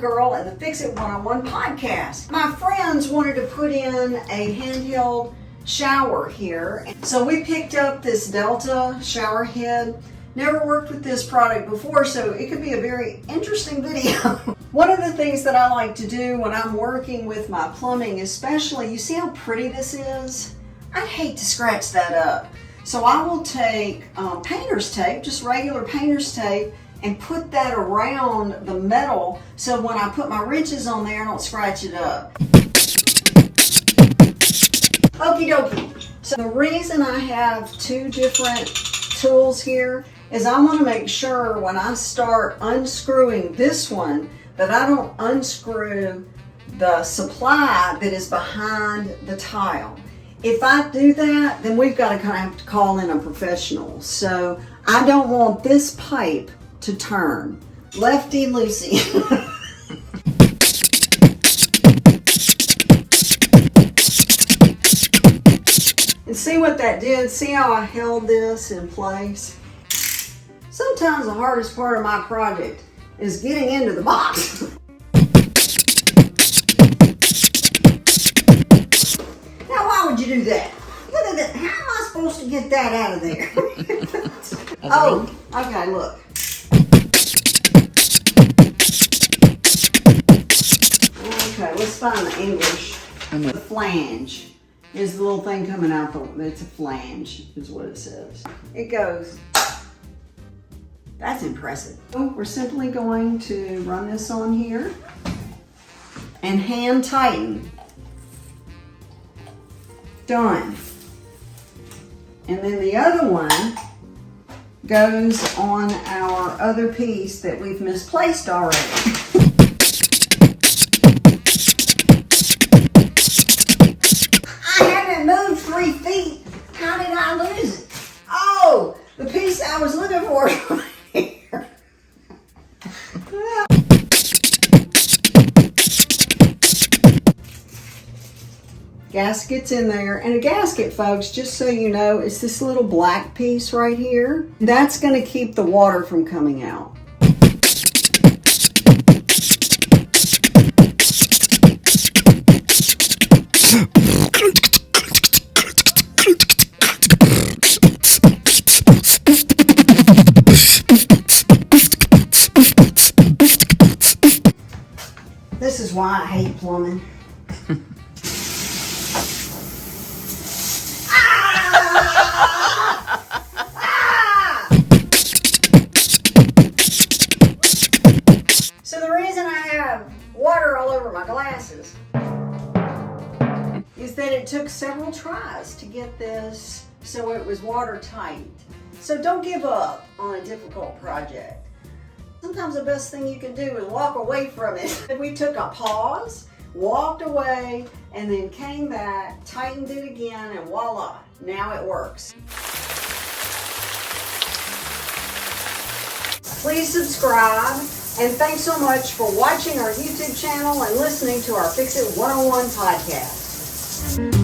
girl at the Fix It 101 podcast. My friends wanted to put in a handheld shower here. So we picked up this Delta shower head. Never worked with this product before, so it could be a very interesting video. One of the things that I like to do when I'm working with my plumbing, especially, you see how pretty this is? I'd hate to scratch that up. So I will take painter's tape, just regular painter's tape, and put that around the metal so when I put my wrenches on there, I don't scratch it up. Okie dokie. So the reason I have two different tools here is I want to make sure when I start unscrewing this one that I don't unscrew the supply that is behind the tile. If I do that, then we've got to kind of have to call in a professional. So I don't want this pipe to turn. Lefty loosey. And see what that did? See how I held this in place? Sometimes the hardest part of my project is getting into the box. Now why would you do that? Look at that. How am I supposed to get that out of there? Oh, okay, look. Okay, let's find the English. The flange is the little thing coming out. It's a flange, is what it says. It goes. That's impressive. So we're simply going to run this on here and hand tighten. Done. And then the other one goes on our other piece that we've misplaced already. I haven't moved 3 feet. How did I lose it? Oh, the piece I was looking for is right here. Gasket's in there, and a gasket, folks, just so you know, is this little black piece right here. That's going to keep the water from coming out. This is why I hate plumbing. So the reason I have water all over my glasses is that it took several tries to get this so it was watertight. So don't give up on a difficult project. Sometimes the best thing you can do is walk away from it. We took a pause, walked away, and then came back, tightened it again, and voila, now it works. Please subscribe, and thanks so much for watching our YouTube channel and listening to our Fix It 101 podcast.